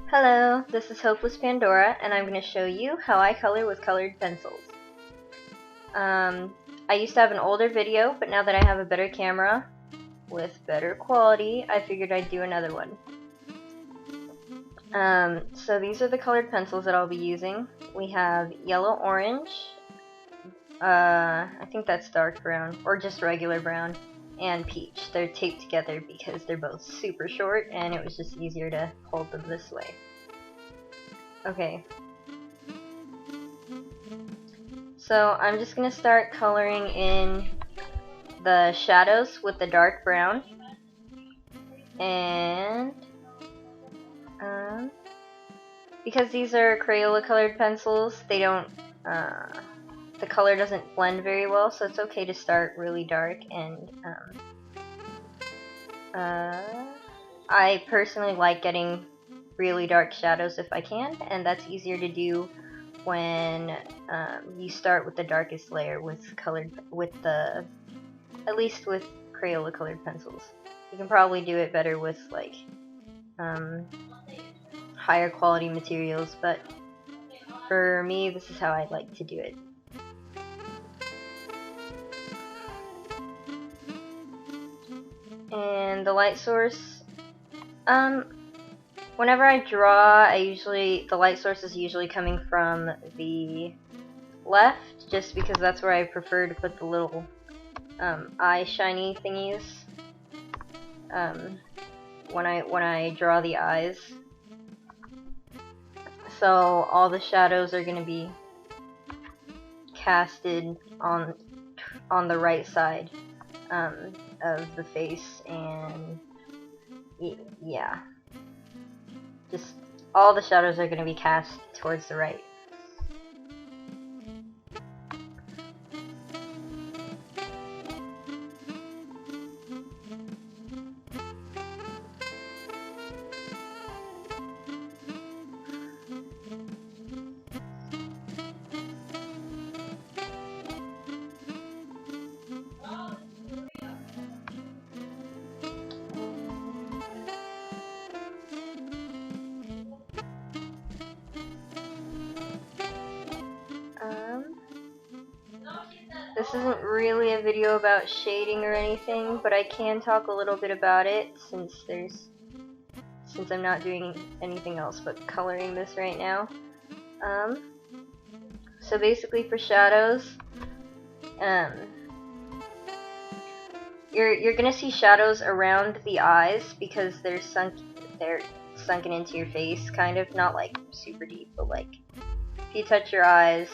Hello, this is Hopeless Pandora, and I'm going to show you how I color with colored pencils. I used to have an older video, but now that I have a better camera with better quality, I figured I'd do another one. So these are the colored pencils that I'll be using. We have yellow orange, I think that's dark brown, or just regular brown, and peach. They're taped together because they're both super short and it was just easier to hold them this way. Okay. So I'm just going to start coloring in the shadows with the dark brown. And because these are Crayola colored pencils, they don't, the color doesn't blend very well, so it's okay to start really dark. And I personally like getting really dark shadows if I can, and that's easier to do when you start with the darkest layer at least with Crayola colored pencils. You can probably do it better with like higher quality materials, but for me, this is how I like to do it. And the light source, whenever I draw, the light source is usually coming from the left, just because that's where I prefer to put the little eye shiny thingies when I draw the eyes. So all the shadows are going to be casted on the right side of the face, and yeah, just all the shadows are going to be cast towards the right. This isn't really a video about shading or anything, but I can talk a little bit about it since I'm not doing anything else but coloring this right now. So basically for shadows, you're gonna see shadows around the eyes because they're sunken into your face, kind of, not like super deep, but like if you touch your eyes,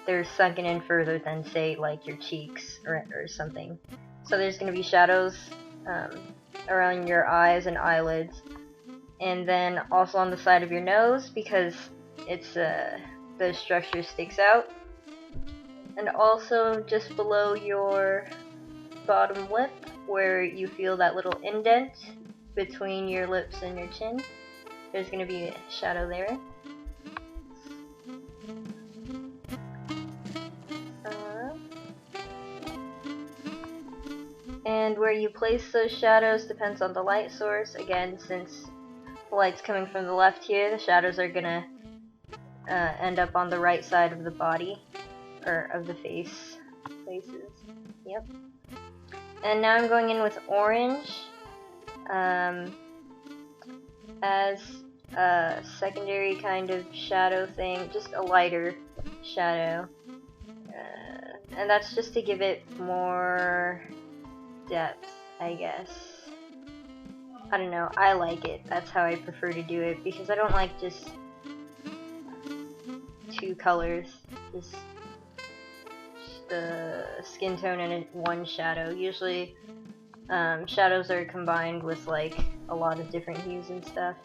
they're sunken in further than, say, like your cheeks or something. So there's going to be shadows around your eyes and eyelids, and then also on the side of your nose because it's the structure sticks out, and also just below your bottom lip where you feel that little indent between your lips and your chin. There's going to be a shadow there. And where you place those shadows depends on the light source. Again, since the light's coming from the left here, the shadows are gonna end up on the right side of the body, or of the face places. Yep. And now I'm going in with orange as a secondary kind of shadow thing, just a lighter shadow. And that's just to give it more depth, I guess. I don't know, I like it. That's how I prefer to do it, because I don't like just two colors, just the skin tone and one shadow. Usually shadows are combined with like a lot of different hues and stuff.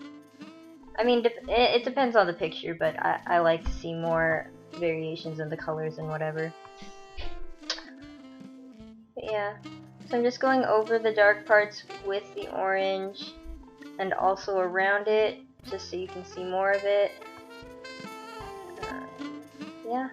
I mean, it depends on the picture, but I like to see more variations in the colors and whatever. But yeah. So I'm just going over the dark parts with the orange and also around it, just so you can see more of it. Yeah.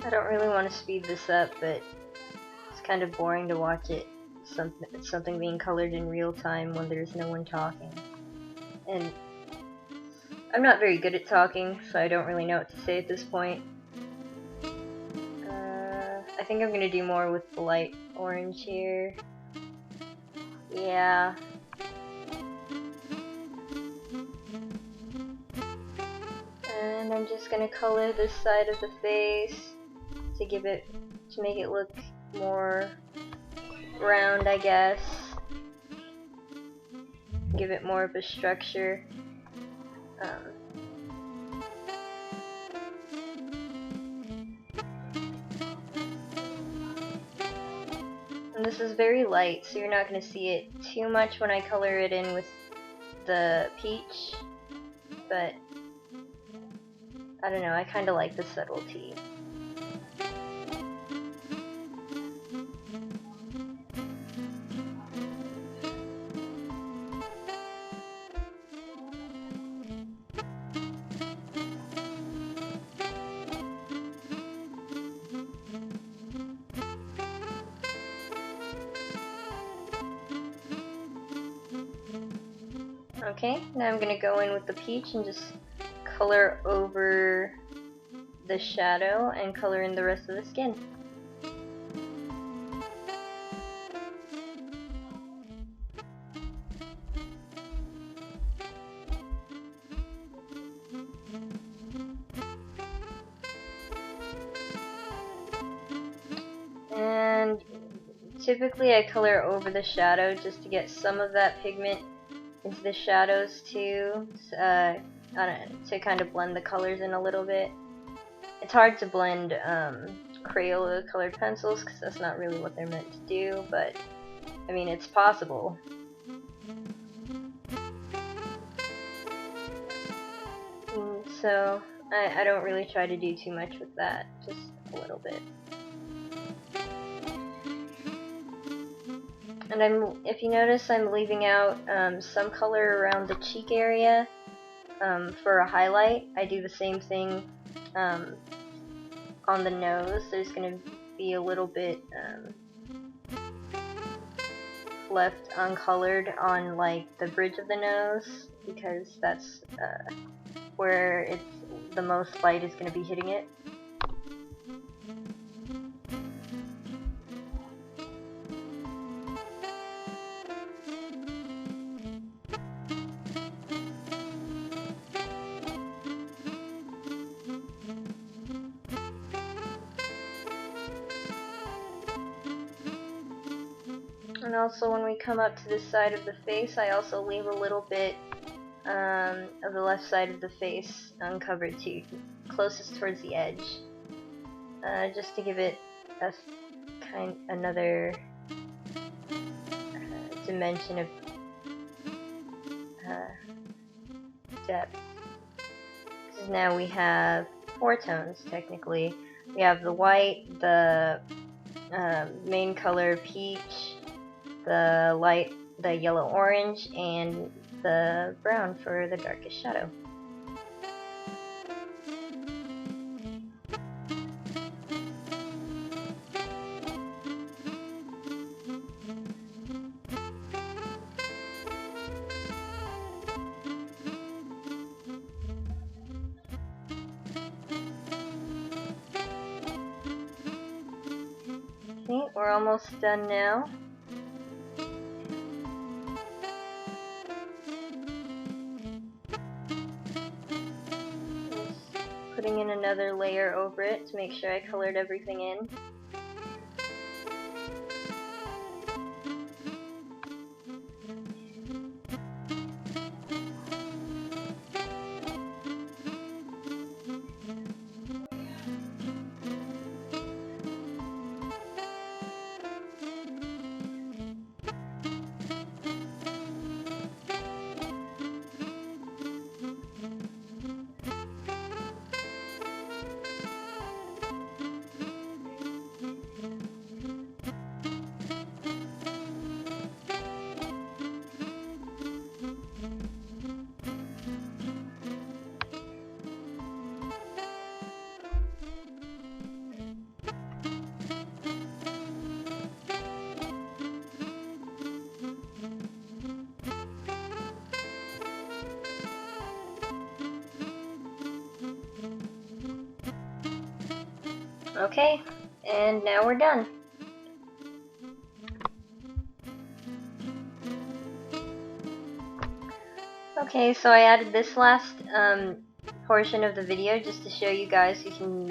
I don't really want to speed this up, but it's kind of boring to watch it. Something being colored in real time when there's no one talking. And I'm not very good at talking, so I don't really know what to say at this point. I think I'm gonna do more with the light orange here. Yeah. And I'm just gonna color this side of the face to make it look more round, I guess. Give it more of a structure. And this is very light, so you're not going to see it too much when I color it in with the peach, but I don't know, I kind of like the subtlety. Okay, now I'm going to go in with the peach and just color over the shadow and color in the rest of the skin. And typically I color over the shadow just to get some of that pigment into the shadows too, to kind of blend the colors in a little bit. It's hard to blend Crayola colored pencils because that's not really what they're meant to do, but I mean, it's possible. So I don't really try to do too much with that, just a little bit. And if you notice, I'm leaving out some color around the cheek area for a highlight. I do the same thing on the nose. There's going to be a little bit left uncolored on like the bridge of the nose because that's where the most light is going to be hitting it. And also when we come up to this side of the face, I also leave a little bit of the left side of the face uncovered too, closest towards the edge, just to give it another dimension of depth. Because now we have 4 tones technically. We have the white, the main color peach, the yellow orange, and the brown for the darkest shadow. Okay, we're almost done now. Putting in another layer over it to make sure I colored everything in. Okay, and now we're done. Okay, so I added this last portion of the video just to show you guys you can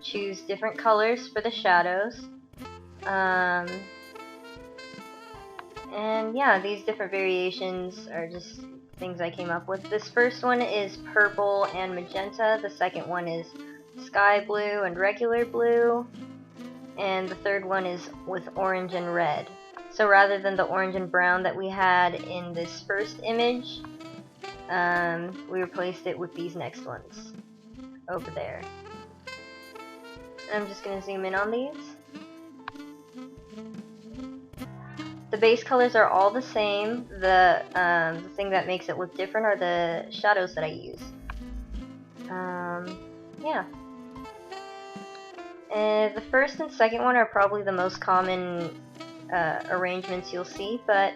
choose different colors for the shadows. And yeah, these different variations are just things I came up with. This first one is purple and magenta, the second one is sky blue and regular blue, and the third one is with orange and red. So rather than the orange and brown that we had in this first image, we replaced it with these next ones over there. I'm just going to zoom in on these. The base colors are all the same. The thing that makes it look different are the shadows that I use. Yeah. The first and second one are probably the most common arrangements you'll see, but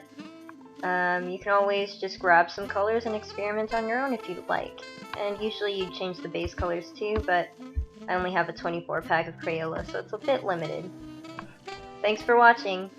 you can always just grab some colors and experiment on your own if you'd like. And usually you change the base colors too, but I only have a 24 pack of Crayola, so it's a bit limited. Thanks for watching!